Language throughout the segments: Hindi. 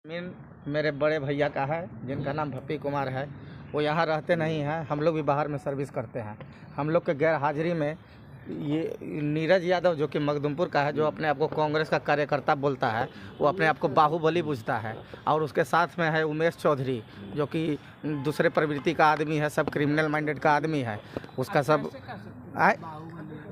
जमीन मेरे बड़े भैया का है जिनका नाम भप्पी कुमार है। वो यहाँ रहते नहीं हैं, हम लोग भी बाहर में सर्विस करते हैं। हम लोग के गैर हाजिरी में ये नीरज यादव जो कि मखदुमपुर का है, जो अपने आप को कांग्रेस का कार्यकर्ता बोलता है, वो अपने आप को बाहुबली पूछता है। और उसके साथ में है उमेश चौधरी जो कि दूसरे प्रवृत्ति का आदमी है, सब क्रिमिनल माइंडेड का आदमी है। उसका सब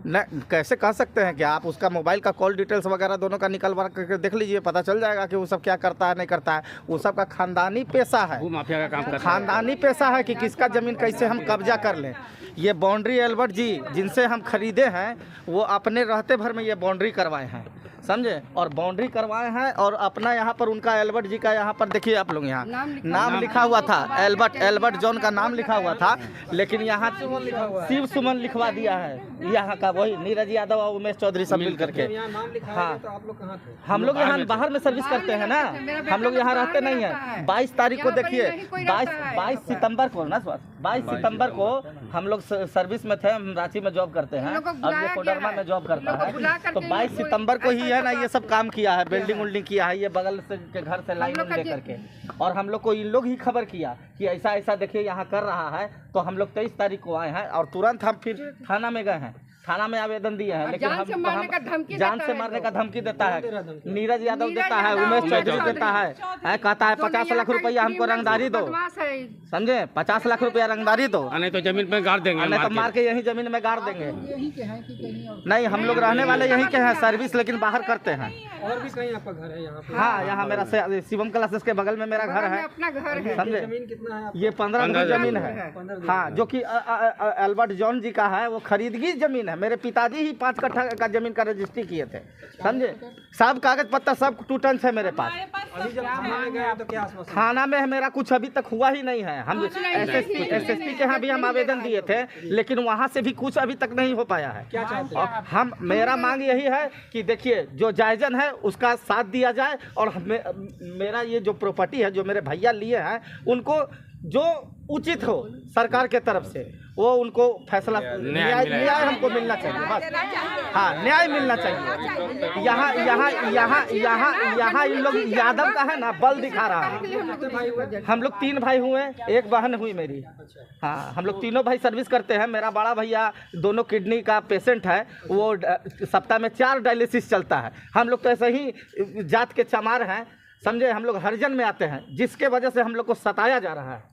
न कैसे कह सकते हैं कि आप उसका मोबाइल का कॉल डिटेल्स वगैरह दोनों का निकलवा करके देख लीजिए, पता चल जाएगा कि वो सब क्या करता है नहीं करता है। वो सब का खानदानी पैसा है, वो माफिया का काम करता है। खानदानी पैसा है कि किसका ज़मीन कैसे हम कब्जा कर लें। ये बाउंड्री एल्बर्ट जी जिनसे हम खरीदे हैं, वो अपने रहते भर में ये बाउंड्री करवाए हैं, समझे, और बाउंड्री करवाए हैं। और अपना यहाँ पर उनका एल्बर्ट जी का यहाँ पर देखिए आप लोग, यहाँ नाम लिखा हुआ था, एल्बर्ट जॉन का नाम लिखा हुआ था, लेकिन यहाँ शिव सुमन लिखवा दिया है यहाँ का, वही नीरज यादव और उमेश चौधरी सब मिल करके। हाँ, हम लोग यहाँ बाहर में सर्विस करते हैं ना, हम लोग यहाँ रहते नहीं हैं। 22 तारीख को देखिए, 22 सितंबर को ना, 22 सितंबर को हम लोग सर्विस में थे। हम रांची में जॉब करते हैं और ये कोडरमा में जॉब करता है। तो 22 सितंबर को ही है ना ये सब काम किया है, बिल्डिंग उल्डिंग किया है, ये बगल से के घर से लाइन ले करके। और हम लोग को इन लोग ही खबर किया कि ऐसा ऐसा देखिए यहाँ कर रहा है। तो हम लोग 23 तारीख को आए हैं और तुरंत हम फिर थाना में गए हैं, थाना में आवेदन दिए हैं। लेकिन जान से मारने का धमकी देता है, नीरज यादव देता है, उमेश चौधरी देता है, कहता है 50 लाख रुपया हमको रंगदारी दो, समझे, 50 लाख रुपया रंगदारी दो, नहीं तो जमीन में गाड़ देंगे, नहीं तो मार के यही जमीन में गाड़ देंगे। नहीं, हम लोग रहने वाले यहीं के हैं, सर्विस लेकिन बाहर करते हैं। और भी कहीं आपका घर है यहाँ पे? हाँ, यहाँ मेरा शिवम क्लासेस के बगल में मेरा घर है, अपना घर है। समझे। जमीन कितना है? ये 15 जमीन है, हाँ, जो कि एल्बर्ट जॉन जी का है। वो खरीदगी जमीन है, मेरे पिताजी ही 5 कट्ठा का जमीन का रजिस्ट्री किए थे, समझे। सब कागज पत्तर सब टूटन है मेरे पास। अभी जब थाना में गए तो क्या आश्वासन? थाना में मेरा कुछ अभी तक हुआ ही नहीं है। हम एसएसपी के यहाँ भी हम आवेदन दिए थे, लेकिन वहाँ से भी कुछ अभी तक नहीं हो पाया है। क्या चाहते हैं? हम मेरा मांग यही है कि देखिए जो जायजन है उसका साथ दिया जाए, और मेरा ये जो प्रॉपर्टी है जो मेरे भैया लिए हैं, उनको जो उचित हो सरकार के तरफ से वो उनको फैसला न्याय हमको मिलना चाहिए, बस। हाँ, न्याय मिलना चाहिए। यहाँ इन लोग यादव का है ना बल दिखा रहा है। हम लोग 3 भाई हुए, 1 बहन हुई मेरी। हाँ, हम लोग तीनों भाई सर्विस करते हैं। मेरा बड़ा भैया दोनों किडनी का पेशेंट है, वो सप्ताह में 4 डायलिसिस चलता है। हम लोग तो ऐसे ही जात के चमार हैं, समझे। हम लोग हरिजन में आते हैं, जिसके वजह से हम लोग को सताया जा रहा है।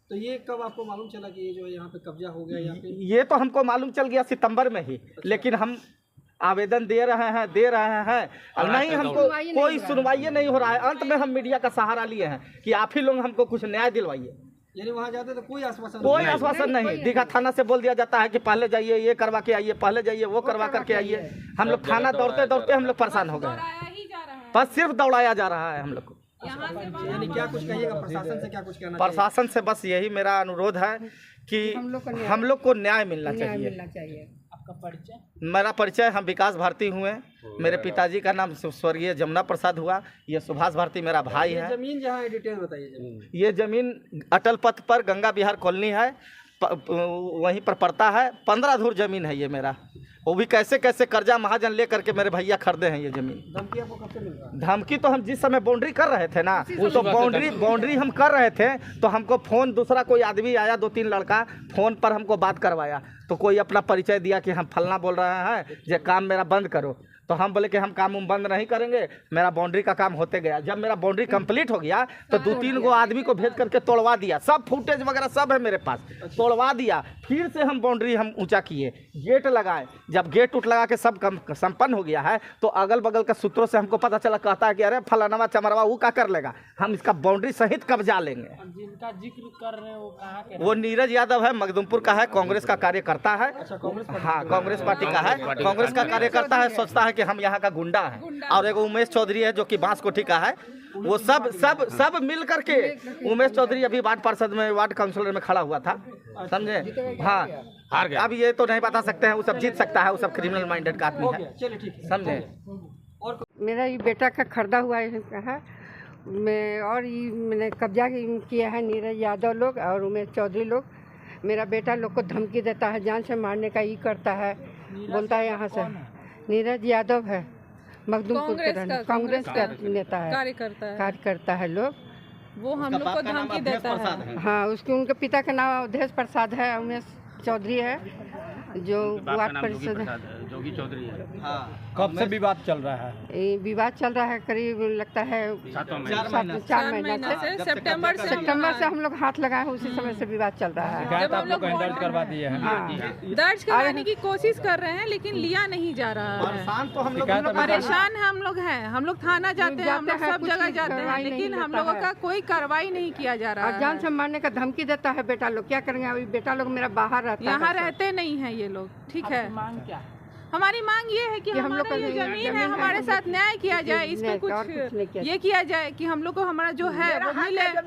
तो ये कब आपको मालूम चला कि ये जो यहाँ पे कब्जा हो गया? यहाँ पे ये तो हमको मालूम चल गया सितंबर में ही, लेकिन हम आवेदन दे रहे हैं और नहीं, हमको कोई सुनवाई नहीं हो रहा है। अंत में हम मीडिया का सहारा लिए हैं कि आप ही लोग हमको कुछ न्याय दिलवाइए। यानी वहाँ जाते तो कोई आश्वासन नहीं। दीघा थाना से बोल दिया जाता है कि पहले जाइए ये करवा के आइए, पहले जाइए वो करवा करके आइए। हम लोग थाना दौड़ते दौड़ते हम लोग परेशान हो गए, बस सिर्फ दौड़ाया जा रहा है हम लोग को। यानी क्या कुछ कहिएगा प्रशासन से? क्या कुछ कहना? प्रशासन से बस यही मेरा अनुरोध है कि हम लोग को न्याय मिलना चाहिए। आपका परिचय? मेरा परिचय, हम विकास भारती हुए, मेरे पिताजी का नाम स्वर्गीय जमुना प्रसाद हुआ, ये सुभाष भारती मेरा भाई है। जमीन जहाँ है डिटेल बताइए। ये जमीन अटल पथ पर गंगा विहार कॉलोनी है, वहीं पर पड़ता है। 15 धूर जमीन है ये मेरा, वो भी कैसे कैसे कर्जा महाजन ले करके मेरे भैया खरीदे हैं ये जमीन। धमकी आपको कब से मिल रहा है? धमकी तो हम जिस समय बाउंड्री कर रहे थे ना, तो बाउंड्री हम कर रहे थे, तो हमको फ़ोन दूसरा कोई आदमी आया, 2-3 लड़का फ़ोन पर हमको बात करवाया। तो कोई अपना परिचय दिया कि हम फलना बोल रहे हैं, ये काम मेरा बंद करो। तो हम बोले कि हम काम बंद नहीं करेंगे। मेरा बाउंड्री का काम होते गया। जब मेरा बाउंड्री कंप्लीट हो गया तो 2-3 गो आदमी को भेज करके तोड़वा दिया। सब फुटेज वगैरह सब है मेरे पास, तोड़वा दिया। फिर से हम बाउंड्री हम ऊंचा किए, गेट लगाए। जब गेट उठ लगा के सब संपन्न हो गया है, तो अगल बगल के सूत्रों से हमको पता चला, कहता है कि अरे फलाना चमरवा वो क्या कर लेगा, हम इसका बाउंड्री सहित कब्जा लेंगे। जिनका जिक्र कर रहे हैं वो कहाँ के? वो नीरज यादव है, मखदुमपुर का है, कांग्रेस का कार्यकर्ता है। हाँ, कांग्रेस पार्टी का है, कांग्रेस का कार्यकर्ता है। सोचता है कि हम यहाँ का गुंडा है। और एक उमेश चौधरी है जो कि बांसकोठी का है। वो सब मिल करके, उमेश चौधरी अभी वार्ड पार्षद में, वार्ड काउंसिलर में खड़ा हुआ था, समझे। हाँ, हार गया। अब ये तो नहीं बता सकते हैं, वो सब जीत सकता है, वो सब क्रिमिनल माइंडेड का आदमी है, समझे। मेरा ये बेटा का खरीदा हुआ है मैं, और ये मैंने कब्जा किया है नीरज यादव लोग और उमेश चौधरी लोग। मेरा बेटा लोग को धमकी देता है, जान से मारने का ये करता है, बोलता है यहाँ से। नीरज यादव है, मखदूमपुर के रहने, कांग्रेस का नेता है, कार्यकर्ता है लोग। वो हम लोग को धमकी देता है। हाँ, उनके पिता का नाम अवधेश प्रसाद है, उमेश चौधरी है, जो वार्ड परिषद जोगी चौधरी है। हाँ, कब से विवाद चल रहा है? ये विवाद चल रहा है करीब लगता है 4 महीने से। सितंबर से हम लोग हाथ लगाए हैं, उसी समय से विवाद चल रहा है। शिकायत आप लोग कहीं दर्ज करवा दिए हैं? दर्ज करवाने की कोशिश कर रहे हैं लेकिन लिया नहीं जा रहा है। परेशान तो हम लोग परेशान हम लोग हैं, हम लोग थाना जाते हैं, हम लोग सब जगह जाते हैं, लेकिन हम लोगों का कोई कार्रवाई नहीं किया जा रहा है। जान से मारने का धमकी देता है बेटा लोग, क्या करेंगे? अभी बेटा लोग मेरा बाहर रहता है, यहाँ रहते नहीं है ये लोग। ठीक है, हमारी मांग ये है कि हम लोग का ये जमीन है, हमारे साथ न्याय किया जाए, इस पे कुछ ये किया जाए कि हम लोग को हमारा जो है वो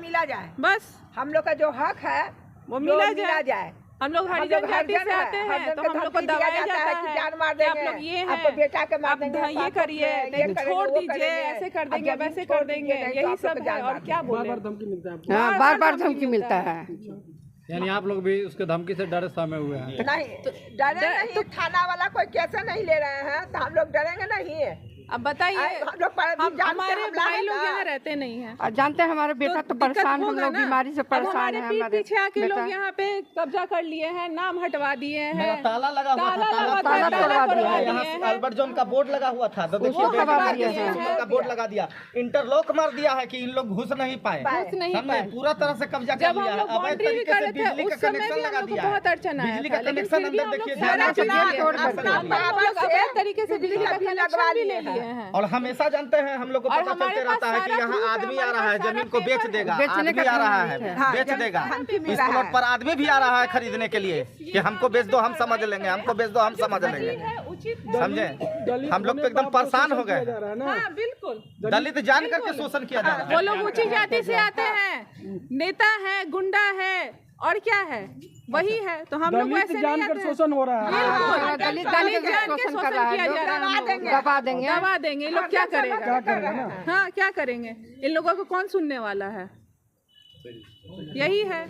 मिला जाए। बस हम लोग का जो हक है वो मिला जाए। हम लोग हरिजन जाति से आते हैं तो हम लोग को दबाया जाता है जान मार कि आप लोग ये हैं, बेटा के मार आप देंगे, ये करिए, छोड़ दीजिए, ऐसे कर देंगे, वैसे कर देंगे, यही सब है। और क्या बोले, धमकी मिलता है? हाँ, बार धमकी मिलता है। यानी आप लोग भी उसके धमकी से डरे समय हुए हैं? नहीं डरे नहीं, थाना वाला कोई कैसे नहीं ले रहे हैं तो हम लोग डरेंगे नहीं। अब बताइए, हमारे भाई लोग यहाँ रहते नहीं हैं और जानते हैं हमारे बेटा तो परेशान, हम लोग बीमारी से परेशान है। हमारे पीछे आके लोग यहाँ पे कब्जा कर लिए हैं, नाम हटवा दिए हैं, ताला लगा हुआ था, ताला यहाँ अल्बर्ट जोन का बोर्ड लगा हुआ था, तो देखिए का बोर्ड लगा दिया, इंटरलॉक मार दिया है कि इन लोग घुस नहीं पाए, समझे? पूरा तरह से कब्जा कर लिया है। अवैध तरीके से बिजली का कनेक्शन लगा दिया है, बहुत अड़चन आया बिजली का कनेक्शन अंदर देखिए तरीके से बिजली का कनेक्शन भी ले लिए हैं। और हमेशा जानते हैं हम लोग को पता चलते रहता है कि यहाँ आदमी आ रहा है, जमीन को बेच देगा, आदमी आ रहा है बेच देगा, इस प्लॉट पर आदमी भी आ रहा है खरीदने के लिए कि हमको बेच दो, हम समझ लेंगे, हमको बेच दो, हम समझ लेंगे, समझे? हम लोग तो एकदम परेशान हो गए। हाँ, बिल्कुल दलित जान करके शोषण किया जा रहा है। वो लोग ऊंची जाति से आते हैं, नेता है, गुंडा है, और क्या है, वही है। तो हम लोग वैसे नहीं आते हैं। शोषण हो रहा है, दलित जान के शोषण कर रहा है, दबा देंगे। ये लोग क्या करेगा? हाँ, क्या करेंगे? इन लोगों को कौन सुनने वाला है? यही है।